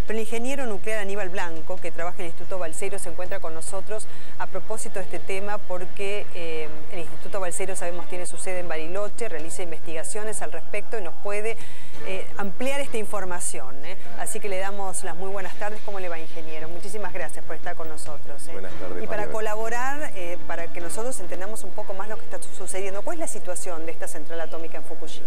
Pero el ingeniero nuclear Aníbal Blanco, que trabaja en el Instituto Balseiro, se encuentra con nosotros a propósito de este tema porque el Instituto Balseiro, sabemos, tiene su sede en Bariloche, realiza investigaciones al respecto y nos puede ampliar esta información. Así que le damos las muy buenas tardes. ¿Cómo le va, ingeniero? Muchísimas gracias por estar con nosotros. Buenas tardes, y para María. Colaborar, para que nosotros entendamos un poco más lo que está sucediendo, ¿cuál es la situación de esta central atómica en Fukushima?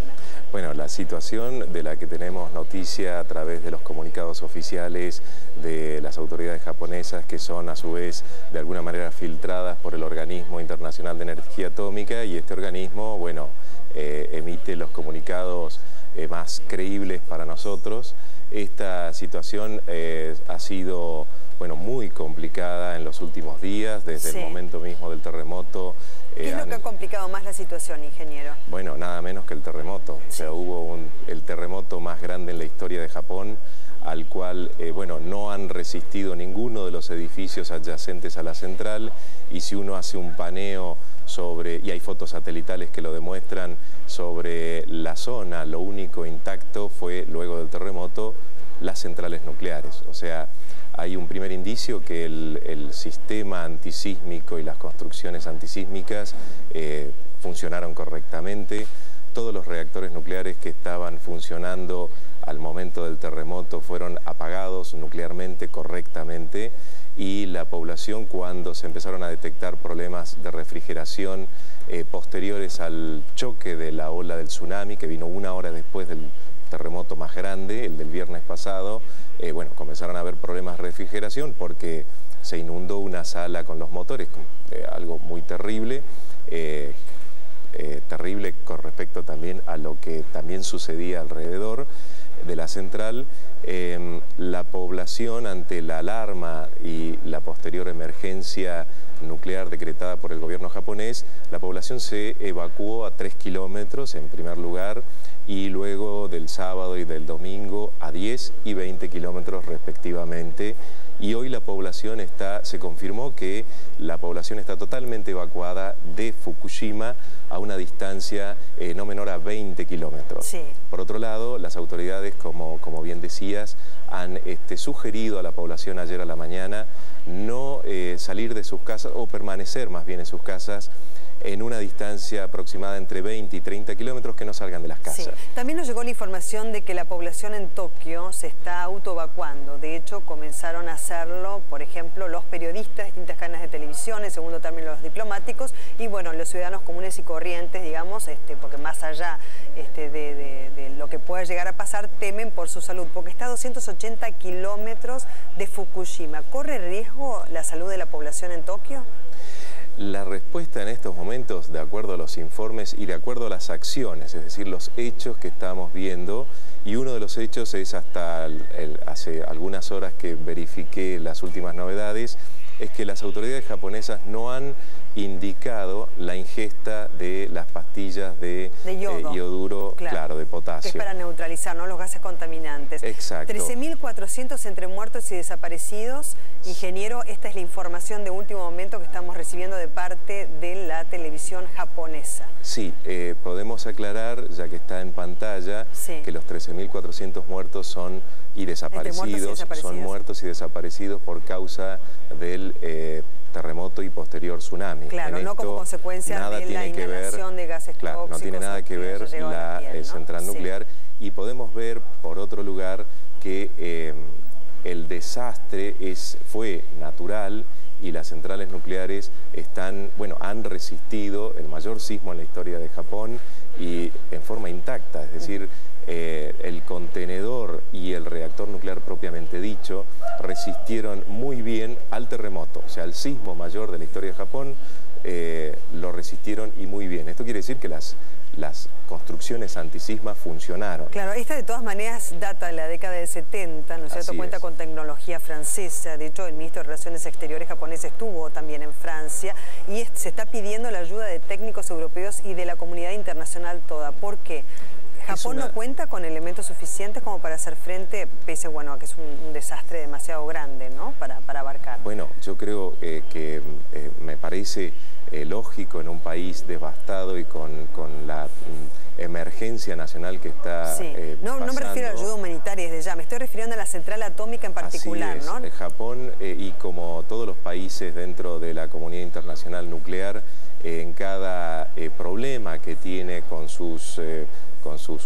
Bueno, la situación de la que tenemos noticia a través de los comunicados oficiales de las autoridades japonesas, que son a su vez de alguna manera filtradas por el Organismo Internacional de Energía Atómica, y este organismo, bueno, emite los comunicados más creíbles para nosotros. Esta situación ha sido, bueno, muy complicada en los últimos días, desde el momento mismo del terremoto. ¿Qué es lo que ha complicado más la situación, ingeniero? Bueno, nada menos que el terremoto. O sea, hubo el terremoto más grande en la historia de Japón, al cual, bueno, no han resistido ninguno de los edificios adyacentes a la central, y si uno hace un paneo sobre, y hay fotos satelitales que lo demuestran, sobre la zona, lo único intacto fue, luego del terremoto, las centrales nucleares. O sea, hay un primer indicio que el sistema antisísmico y las construcciones antisísmicas funcionaron correctamente. Todos los reactores nucleares que estaban funcionando al momento del terremoto fueron apagados nuclearmente correctamente, y la población, cuando se empezaron a detectar problemas de refrigeración posteriores al choque de la ola del tsunami, que vino una hora después del terremoto más grande, el del viernes pasado, bueno, comenzaron a haber problemas de refrigeración porque se inundó una sala con los motores, algo muy terrible. Terrible con respecto también a lo que también sucedía alrededor de la central. La población, ante la alarma y la posterior emergencia nuclear decretada por el gobierno japonés, la población se evacuó a 3 kilómetros en primer lugar, y luego del sábado y del domingo a 10 y 20 kilómetros respectivamente. Y hoy la población se confirmó que la población está totalmente evacuada de Fukushima a una distancia no menor a 20 kilómetros. Sí. Por otro lado, las autoridades, como bien decías, han sugerido a la población ayer a la mañana no salir de sus casas, o permanecer más bien en sus casas, en una distancia aproximada entre 20 y 30 kilómetros, que no salgan de las casas. Sí. También nos llegó la información de que la población en Tokio se está autoevacuando. De hecho, comenzaron a hacerlo, por ejemplo, los periodistas, distintas cadenas de televisión, en segundo término los diplomáticos, y bueno, los ciudadanos comunes y corrientes, digamos, porque más allá de lo que pueda llegar a pasar, temen por su salud, porque está a 280 kilómetros de Fukushima. ¿Corre riesgo la salud de la población en Tokio? La respuesta en estos momentos, de acuerdo a los informes y de acuerdo a las acciones, es decir, los hechos que estamos viendo, y uno de los hechos es, hasta hace algunas horas que verifiqué las últimas novedades, es que las autoridades japonesas no han indicado la ingesta de las pastillas de ioduro, claro, de potasio. Que es para neutralizar, ¿no?, los gases contaminantes. Exacto. 13.400 entre muertos y desaparecidos. Ingeniero, esta es la información de último momento que estamos recibiendo de parte de la televisión japonesa. Sí, podemos aclarar, ya que está en pantalla, que los 13.400 muertos son son muertos y desaparecidos por causa del terremoto y posterior tsunami. Claro, no como consecuencia de la inhalación de gases tóxicos. Claro, no tiene nada que ver la central nuclear. Y podemos ver, por otro lugar, que el desastre fue natural, y las centrales nucleares han resistido el mayor sismo en la historia de Japón, y en forma intacta, es decir, el contenedor y el reactor nuclear propiamente dicho resistieron muy bien al terremoto, o sea, al sismo mayor de la historia de Japón, lo resistieron y muy bien. Esto quiere decir que las construcciones antisisma funcionaron. Claro, esta de todas maneras data de la década del 70, ¿no es cierto? Cuenta con tecnología francesa. De hecho, el ministro de Relaciones Exteriores japonés estuvo también en Francia, y se está pidiendo la ayuda de técnicos europeos y de la comunidad internacional toda. ¿Por qué? ¿Japón no cuenta con elementos suficientes como para hacer frente, pese bueno, a que es un desastre demasiado grande, ¿no? para abarcar? Bueno, yo creo que me parece lógico en un país devastado y con la emergencia nacional que está no me refiero a ayuda humanitaria desde ya, me estoy refiriendo a la central atómica en particular. Así es. ¿No? Japón y como todos los países dentro de la comunidad internacional nuclear, en cada problema que tiene con sus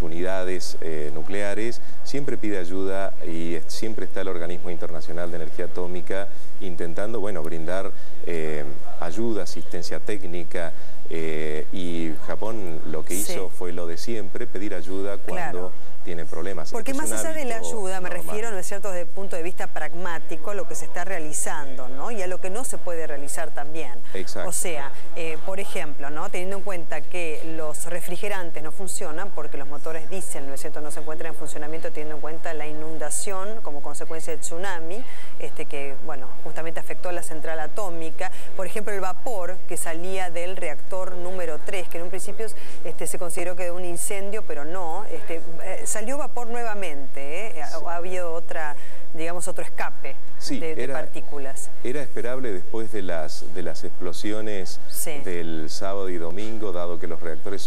unidades nucleares, siempre pide ayuda y siempre está el Organismo Internacional de Energía Atómica intentando, bueno, brindar ayuda, asistencia técnica, y Japón lo que hizo fue lo de siempre, pedir ayuda cuando tiene problemas. Porque más allá de la ayuda, me refiero, ¿no es cierto?, desde el punto de vista pragmático, a lo que se está realizando, ¿no? Y a lo que no se puede realizar también. Exacto. O sea, por ejemplo, ¿no?, teniendo en cuenta que los refrigerantes no funcionan porque los motores diésel, ¿no es cierto?, no se encuentran en funcionamiento, teniendo en cuenta la inundación como consecuencia del tsunami, que, bueno, justamente afectó a la central atómica. Por ejemplo, el vapor que salía del reactor número 3, que en un principio se consideró que era un incendio, pero no, salió vapor nuevamente, ha habido otra, digamos, otro escape de partículas. Era esperable después de las explosiones del sábado y domingo, dado que los reactores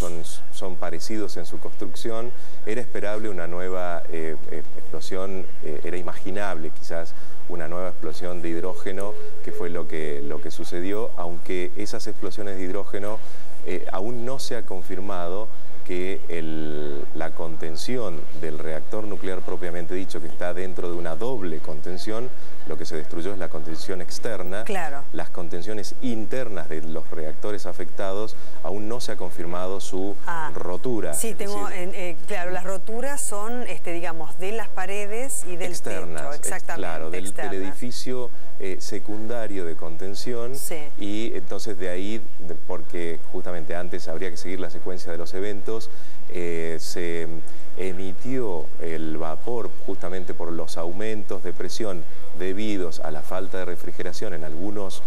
son parecidos en su construcción, era esperable una nueva explosión, era imaginable quizás una nueva explosión de hidrógeno, que fue lo que sucedió, aunque esas explosiones de hidrógeno aún no se ha confirmado que la contención del reactor nuclear propiamente dicho, que está dentro de una doble contención, lo que se destruyó es la contención externa. Claro. Las contenciones internas de los reactores afectados aún no se ha confirmado su rotura. Sí, claro, las roturas son, digamos, de las paredes y del techo, exactamente. Claro, del edificio secundario de contención. Y entonces de ahí, porque justamente antes habría que seguir la secuencia de los eventos, se emitió el vapor justamente por los aumentos de presión debidos a la falta de refrigeración en algunas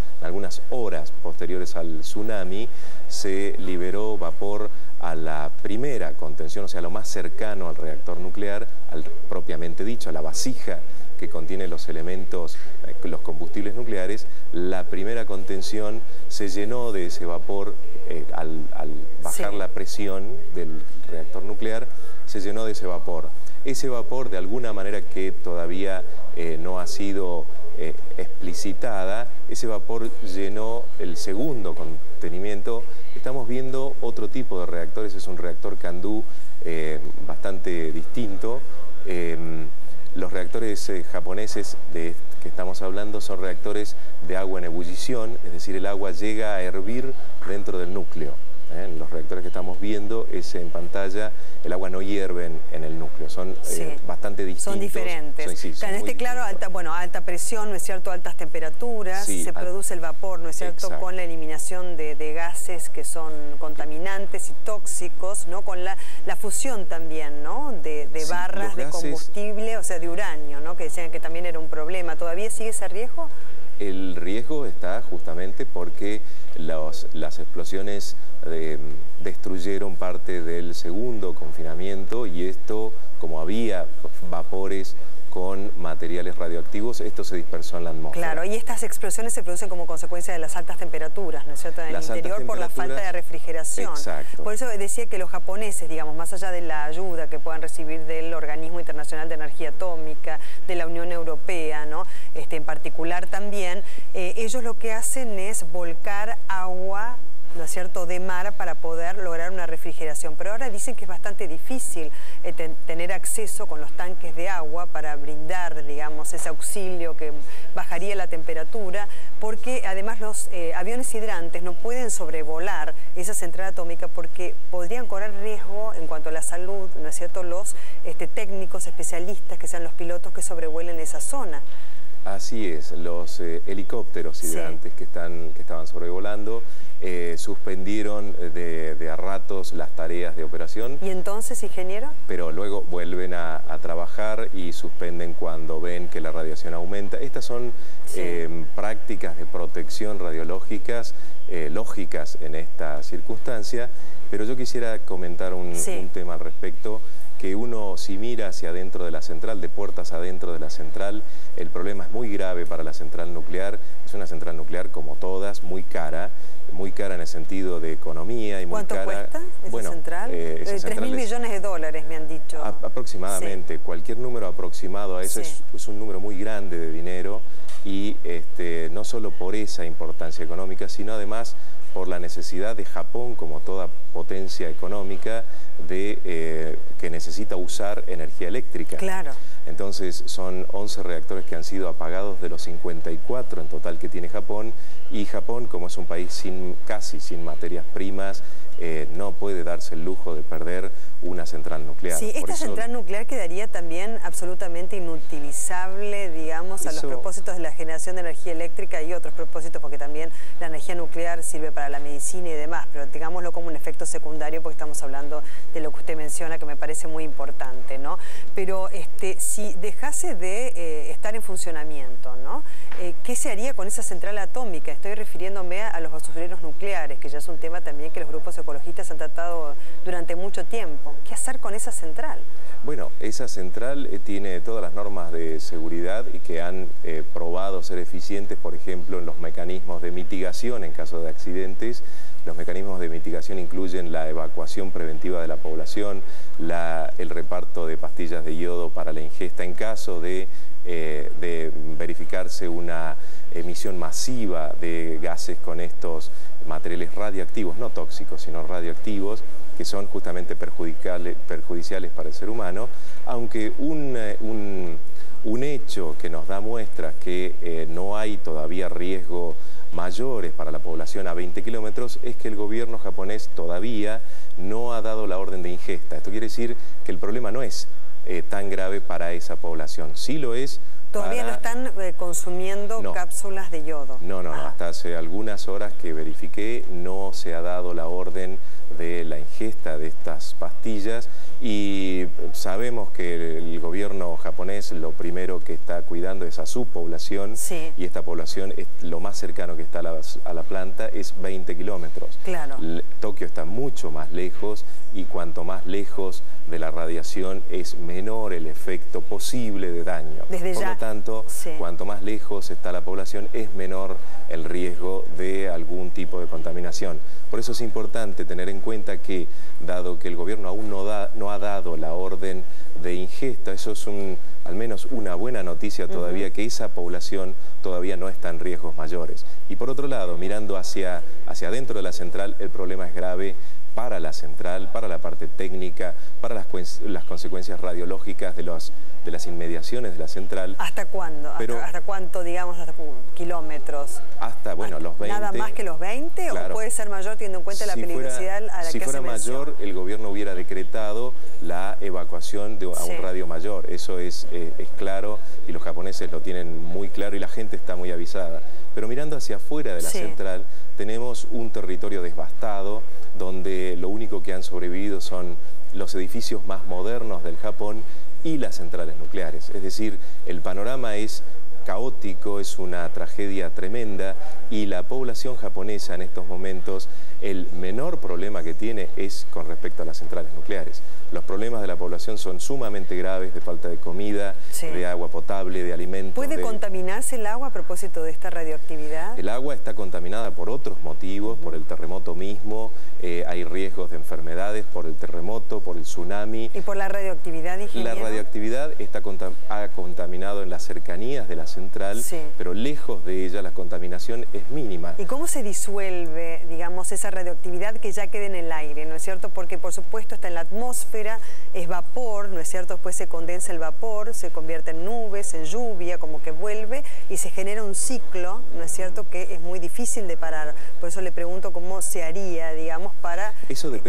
horas posteriores al tsunami. Se liberó vapor a la primera contención, o sea, lo más cercano al reactor nuclear, propiamente dicho, a la vasija que contiene los elementos, los combustibles nucleares. La primera contención se llenó de ese vapor al bajar la presión del reactor nuclear, se llenó de ese vapor. Ese vapor, de alguna manera que todavía no ha sido explicitada, ese vapor llenó el segundo contenimiento. Estamos viendo otro tipo de reactores, es un reactor Candu bastante distinto. Los reactores japoneses que estamos hablando son reactores de agua en ebullición, es decir, el agua llega a hervir dentro del núcleo. En los reactores que estamos viendo en pantalla, el agua no hierve en el núcleo, son bastante distintos. Son diferentes. En este, claro, alta presión, ¿no es cierto?, altas temperaturas, se produce el vapor, ¿no es cierto?, con la eliminación de gases que son contaminantes y tóxicos, ¿no?, con la fusión también, ¿no?, de barras de combustible, o sea, de uranio, ¿no?, que decían que también era un problema. ¿Todavía sigue ese riesgo? El riesgo está justamente porque las explosiones destruyeron parte del segundo confinamiento, y esto, como había vapores con materiales radioactivos, esto se dispersó en la atmósfera. Claro, y estas explosiones se producen como consecuencia de las altas temperaturas, ¿no es cierto?, en el interior, por la falta de refrigeración. Exacto. Por eso decía que los japoneses, digamos, más allá de la ayuda que puedan recibir del Organismo Internacional de Energía Atómica, de la Unión Europea, ¿no?, en particular también, ellos lo que hacen es volcar agua, ¿no es cierto?, de mar para poder lograr una refrigeración. Pero ahora dicen que es bastante difícil tener acceso con los tanques de agua para brindar, digamos, ese auxilio que bajaría la temperatura, porque además los aviones hidrantes no pueden sobrevolar esa central atómica porque podrían correr riesgo en cuanto a la salud, ¿no es cierto?, los técnicos especialistas que sean los pilotos que sobrevuelen esa zona. Así es, los helicópteros hidrantes que estaban sobrevolando suspendieron de a ratos las tareas de operación. ¿Y entonces, ingeniero? Pero luego vuelven a trabajar y suspenden cuando ven que la radiación aumenta. Estas son prácticas de protección radiológicas lógicas en esta circunstancia, pero yo quisiera comentar un tema al respecto. Que uno, si mira hacia adentro de la central, de puertas adentro de la central, el problema es muy grave para la central nuclear. Es una central nuclear, como todas, muy cara en el sentido de economía y muy cara. ¿Cuánto cuesta esa central? 3.000 millones de dólares, me han dicho. Aproximadamente, cualquier número aproximado a eso es un número muy grande de dinero y no solo por esa importancia económica, sino además por la necesidad de Japón, como toda potencia económica, que necesita usar energía eléctrica. Claro. Entonces son 11 reactores que han sido apagados de los 54 en total que tiene Japón, y Japón, como es un país casi sin materias primas, no puede darse el lujo de perder una central nuclear. Sí, esta central nuclear quedaría también absolutamente inutilizable, digamos, a los propósitos de la generación de energía eléctrica y otros propósitos, porque también la energía nuclear sirve para la medicina y demás, pero digámoslo como un efecto secundario, porque estamos hablando de lo que usted menciona, que me parece muy importante, ¿no? Pero si dejase de estar en funcionamiento, ¿no? ¿Qué se haría con esa central atómica? Estoy refiriéndome a los basureros nucleares, que ya es un tema también que los grupos ecologistas han tratado durante mucho tiempo. ¿Qué hacer con esa central? Bueno, esa central tiene todas las normas de seguridad y que han probado ser eficientes, por ejemplo, en los mecanismos de mitigación en caso de accidentes. Los mecanismos de mitigación incluyen la evacuación preventiva de la población, el reparto de pastillas de yodo para la ingesta en caso de verificarse una emisión masiva de gases con estos materiales radioactivos, no tóxicos, sino radioactivos, que son justamente perjudiciales para el ser humano, aunque un hecho que nos da muestras que no hay todavía riesgo mayores para la población a 20 kilómetros es que el gobierno japonés todavía no ha dado la orden de ingesta. Esto quiere decir que el problema no es tan grave para esa población. Sí lo es. ¿Todavía no están consumiendo cápsulas de yodo? No, hasta hace algunas horas que verifiqué no se ha dado la orden de la ingesta de estas pastillas, y sabemos que el gobierno japonés lo primero que está cuidando es a su población, y esta población, lo más cercano que está a la planta es 20 kilómetros. Claro. Tokio está mucho más lejos, y cuanto más lejos de la radiación es menor el efecto posible de daño. Por lo tanto, cuanto más lejos está la población es menor el riesgo de algún tipo de contaminación. Por eso es importante tener en cuenta que, dado que el gobierno aún no ha dado la orden de ingesta, eso es al menos una buena noticia todavía, que esa población todavía no está en riesgos mayores. Y por otro lado, mirando hacia adentro de la central, el problema es grave para la central, para la parte técnica, para las consecuencias radiológicas de las inmediaciones de la central. ¿Hasta cuándo? ¿Hasta cuánto, digamos, hasta kilómetros? Hasta, bueno, los 20. ¿Nada más que los 20? Claro. ¿O puede ser mayor teniendo en cuenta la peligrosidad a la que se menciona? Si fuera mayor, el gobierno hubiera decretado la evacuación a un radio mayor. Eso es claro, y los japoneses lo tienen muy claro y la gente está muy avisada. Pero mirando hacia afuera de la central, tenemos un territorio devastado, donde lo único que han sobrevivido son los edificios más modernos del Japón y las centrales nucleares. Es decir, el panorama es caótico, es una tragedia tremenda, y la población japonesa en estos momentos, el menor problema que tiene es con respecto a las centrales nucleares. Los problemas de la población son sumamente graves, de falta de comida, de agua potable, de alimentos. ¿Puede contaminarse el agua a propósito de esta radioactividad? El agua está contaminada por otros motivos, por el terremoto mismo, hay riesgos de enfermedades por el terremoto, por el tsunami. ¿Y por la radioactividad, ingeniero? La radioactividad ha contaminado en las cercanías de la central, pero lejos de ella la contaminación es mínima. ¿Y cómo se disuelve, digamos, esa radioactividad que ya queda en el aire, no es cierto? Porque por supuesto está en la atmósfera, es vapor, no es cierto, después se condensa el vapor, se convierte en nubes, en lluvia, como que vuelve, y se genera un ciclo, ¿no es cierto?, que es muy difícil de parar. Por eso le pregunto cómo se haría, digamos, para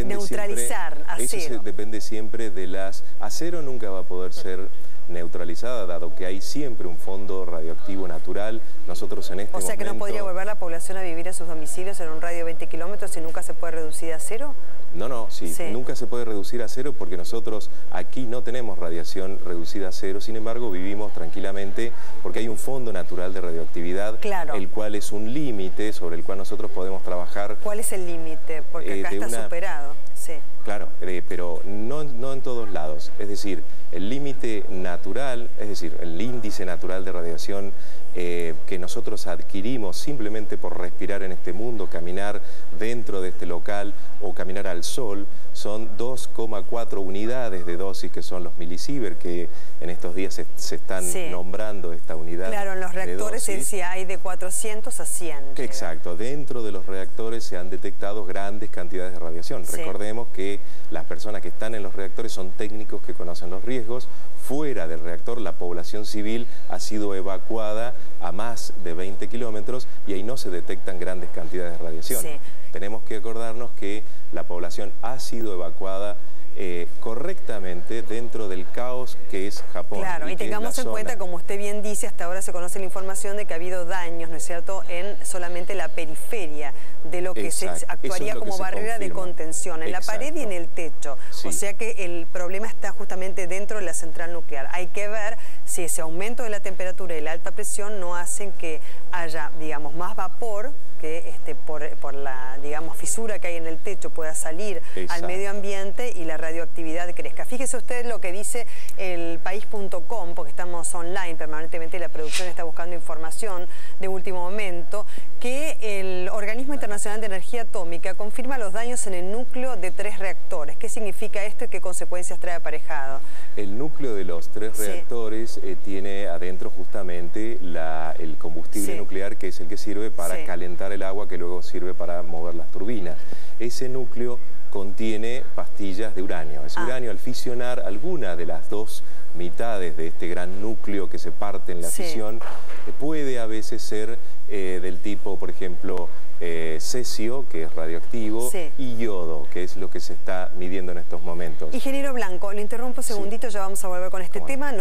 neutralizar acero. Eso depende siempre de las... Acero nunca va a poder ser neutralizada, dado que hay siempre un fondo radioactivo natural. Nosotros en este momento... O sea que no podría volver la población a vivir a sus domicilios en un radio de 20 kilómetros y nunca se puede reducir a cero. No, sí, nunca se puede reducir a cero porque nosotros aquí no tenemos radiación reducida a cero, sin embargo vivimos tranquilamente porque hay un fondo natural de radioactividad, claro, el cual es un límite sobre el cual nosotros podemos trabajar. ¿Cuál es el límite? Porque acá está superado. Sí. Claro, pero no en todos lados. Es decir, el límite natural, es decir, el índice natural de radiación que nosotros adquirimos simplemente por respirar en este mundo, caminar dentro de este local o caminar al sol, son 2,4 unidades de dosis, que son los milisievert, que en estos días se están nombrando esta unidad. Claro, en los reactores se decía hay de 400 a 100. Exacto, dentro de los reactores se han detectado grandes cantidades de radiación. Recordemos que las personas que están en los reactores son técnicos que conocen los riesgos. Fuera del reactor, la población civil ha sido evacuada a más de 20 kilómetros y ahí no se detectan grandes cantidades de radiación. Tenemos que acordarnos que la población ha sido evacuada correctamente dentro del caos que es Japón. Claro, y tengamos en cuenta, como usted bien dice, hasta ahora se conoce la información de que ha habido daños, ¿no es cierto?, en solamente la periferia de lo que se actuaría como barrera de contención, en la pared y en el techo. O sea que el problema está justamente dentro de la central nuclear. Hay que ver si ese aumento de la temperatura y la alta presión no hacen que haya, digamos, más vapor que por la, digamos, fisura que hay en el techo pueda salir al medio ambiente y la radioactividad crezca. Fíjese usted lo que dice el país.com, porque estamos online permanentemente y la producción está buscando información de último momento, que el Organismo Internacional de Energía Atómica confirma los daños en el núcleo de 3 reactores. ¿Qué significa esto y qué consecuencias trae aparejado? El núcleo de los 3 reactores tiene adentro justamente el combustible nuclear, que es el que sirve para calentar el agua, que luego sirve para mover las turbinas. Ese núcleo contiene pastillas de uranio. Ese uranio, al fisionar alguna de las 2 mitades de este gran núcleo que se parte en la fisión, puede a veces ser del tipo, por ejemplo, cesio, que es radioactivo, y yodo, que es lo que se está midiendo en estos momentos. Ingeniero Blanco, le interrumpo un segundito, ya vamos a volver con este tema.